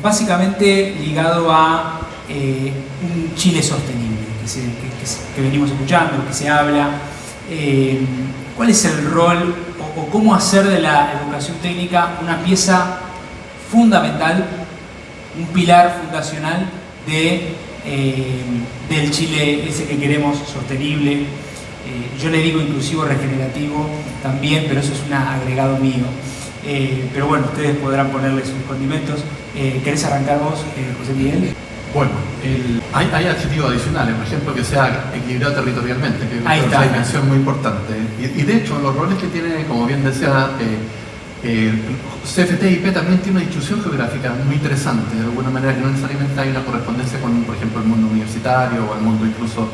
básicamente ligado a un Chile sostenible, que venimos escuchando, que se habla. ¿Cuál es el rol o cómo hacer de la educación técnica una pieza fundamental, un pilar fundacional del Chile ese que queremos sostenible? Yo le digo inclusivo regenerativo también, pero eso es un agregado mío. Pero bueno, ustedes podrán ponerle sus condimentos. ¿Querés arrancar vos, José Miguel? Bueno, hay adjetivos adicionales, por ejemplo, que sea equilibrado territorialmente, que es una dimensión muy importante. Y de hecho, los roles que tiene, como bien decía, CFT-IP también tiene una distribución geográfica muy interesante, de alguna manera que no necesariamente hay una correspondencia con, por ejemplo, el mundo universitario o el mundo incluso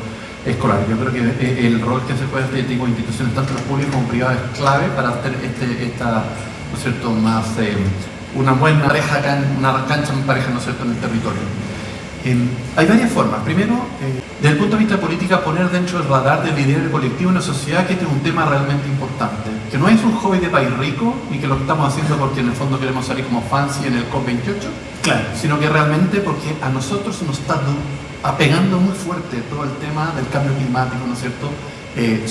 escolar. Yo creo que el rol que se juega este tipo de instituciones, tanto las públicas como privadas, es clave para hacer ¿no es cierto?, más una buena pareja, una cancha en pareja, ¿no es cierto?, en el territorio. Hay varias formas. Primero, desde el punto de vista de política, poner dentro del radar del liderazgo colectivo en la sociedad que este es un tema realmente importante. Que no es un hobby de país rico, ni que lo estamos haciendo porque en el fondo queremos salir como fancy en el COP28, claro, sino que realmente porque a nosotros nos está apegando muy fuerte todo el tema del cambio climático, ¿no es cierto?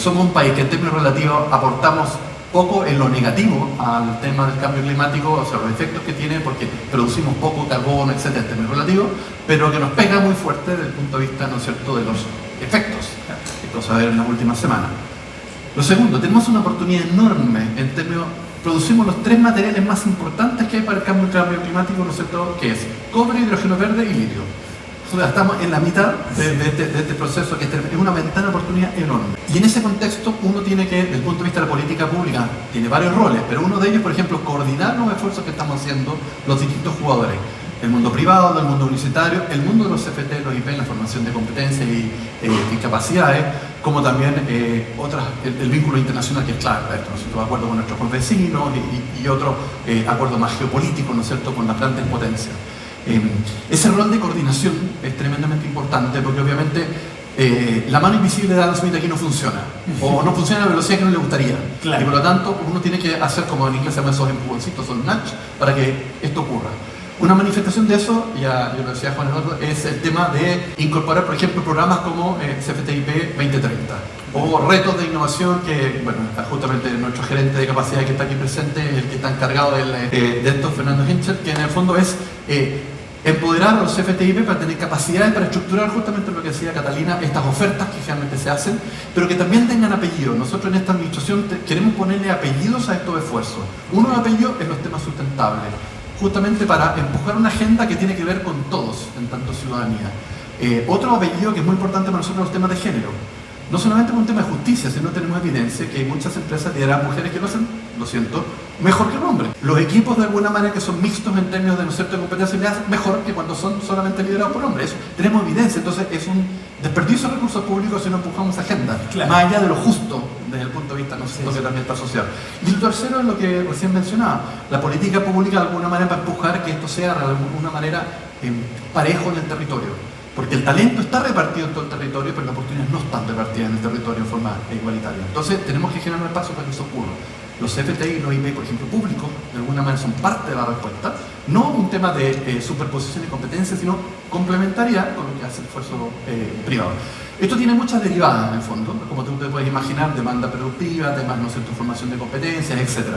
Somos un país que en términos relativos aportamos poco en lo negativo al tema del cambio climático, o sea, los efectos que tiene, porque producimos poco carbono, etcétera, en términos relativos, pero que nos pega muy fuerte desde el punto de vista, ¿no es cierto?, de los efectos, que cosa a ver en las últimas semanas. Lo segundo, tenemos una oportunidad enorme en términos, producimos los 3 materiales más importantes que hay para el cambio climático, ¿no es cierto?, que es cobre, hidrógeno verde y litio. O sea, estamos en la mitad de este proceso, que es una ventana de oportunidad enorme. Y en ese contexto uno tiene que, desde el punto de vista de la política pública, tiene varios roles, pero uno de ellos, por ejemplo, coordinar los esfuerzos que estamos haciendo los distintos jugadores. El mundo privado, el mundo universitario, el mundo de los CFT, los IP, la formación de competencias y capacidades, como también el vínculo internacional, que es clave para esto, ¿no es cierto?, de acuerdo con nuestros vecinos y otros acuerdos más geopolíticos, ¿no es cierto?, con las grandes potencias. Ese rol de coordinación es tremendamente importante porque obviamente la mano invisible de Adam Smith aquí no funciona, o no funciona a la velocidad que no le gustaría, claro. Y por lo tanto uno tiene que hacer, como en inglés se llaman esos empujoncitos, esos nudge, para que esto ocurra. Una manifestación de eso, ya yo lo decía Juan Eduardo, es el tema de incorporar, por ejemplo, programas como CFT-IP 2030 o retos de innovación que, bueno, justamente nuestro gerente de capacidad que está aquí presente, el que está encargado de esto, Fernando Hinchel, que en el fondo es empoderar a los CFT-IP para tener capacidades para estructurar justamente lo que decía Catalina, estas ofertas que generalmente se hacen, pero que también tengan apellido. Nosotros en esta administración queremos ponerle apellidos a estos esfuerzos. Uno de apellidos es los temas sustentables, justamente para empujar una agenda que tiene que ver con todos, en tanto ciudadanía. Otro apellido que es muy importante para nosotros, los temas de género. No solamente por un tema de justicia, sino tenemos evidencia que hay muchas empresas lideran mujeres que lo hacen, lo siento, mejor que un hombre. Los equipos de alguna manera que son mixtos en términos de, ¿no es cierto?, de competencia le hacen mejor que cuando son solamente liderados por hombres. Eso, tenemos evidencia, entonces es un desperdicio de recursos públicos si no empujamos agenda, claro, más allá de lo justo desde el punto de vista, ¿no es cierto?, que también está asociado. Y lo tercero es lo que recién mencionaba, la política pública de alguna manera para empujar que esto sea de alguna manera parejo en el territorio. Porque el talento está repartido en todo el territorio, pero las oportunidades no están repartidas en el territorio de forma igualitaria. Entonces tenemos que generar un espacio para que eso ocurra. Los CFT y los IP, por ejemplo, públicos, de alguna manera son parte de la respuesta. No un tema de superposición y competencia, sino complementariedad con lo que hace el esfuerzo privado. Esto tiene muchas derivadas en el fondo, como tú te puedes imaginar, demanda productiva, temas, ¿no es cierto?, formación de competencias, etc.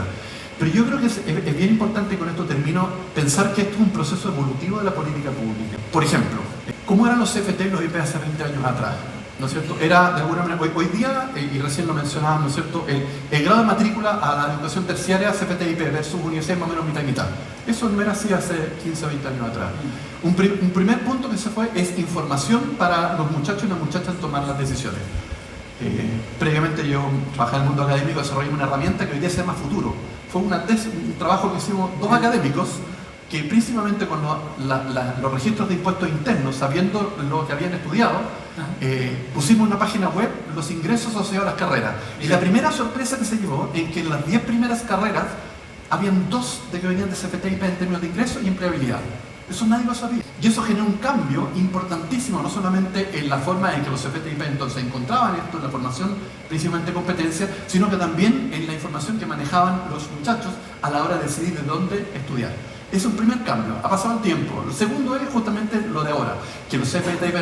Pero yo creo que es bien importante, y con esto termino, pensar que esto es un proceso evolutivo de la política pública. Por ejemplo, ¿cómo eran los CFT y los IP hace 20 años atrás? ¿No es cierto? Era de alguna manera, hoy día, y recién lo mencionaba, ¿no es cierto?, el grado de matrícula a la educación terciaria CFT-IP versus universidad más o menos mitad y mitad. Eso no era así hace 15 o 20 años atrás. Un primer punto que se fue es información para los muchachos y las muchachas en tomar las decisiones. Previamente yo trabajaba en el mundo académico, desarrollé una herramienta que hoy día se llama Futuro. Fue un trabajo que hicimos dos académicos que principalmente con los registros de impuestos internos, sabiendo lo que habían estudiado, pusimos en una página web los ingresos asociados a las carreras. Y la primera sorpresa que se llevó en que en las 10 primeras carreras habían 2 de que venían de CFT-IP en términos de ingresos y empleabilidad. Eso nadie lo sabía. Y eso generó un cambio importantísimo, no solamente en la forma en que los CFT-IP entonces encontraban esto en la formación, principalmente competencia, sino que también en la información que manejaban los muchachos a la hora de decidir de dónde estudiar. Es un primer cambio, ha pasado el tiempo. Lo segundo es justamente lo de ahora, que los CPTIP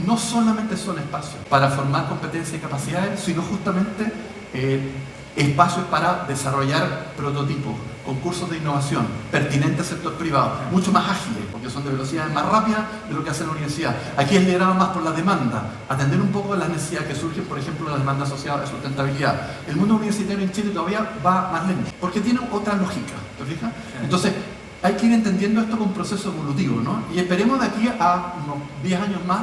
no solamente son espacios para formar competencias y capacidades, sino justamente espacios para desarrollar prototipos, concursos de innovación, pertinentes al sector privado, mucho más ágiles, porque son de velocidades más rápidas de lo que hace la universidad. Aquí es liderado más por la demanda, atender un poco las necesidades que surgen, por ejemplo, la demanda asociada a la sustentabilidad. El mundo universitario en Chile todavía va más lento, porque tiene otra lógica, ¿te fijas? Entonces, hay que ir entendiendo esto como un proceso evolutivo, ¿no? Y esperemos de aquí a unos 10 años más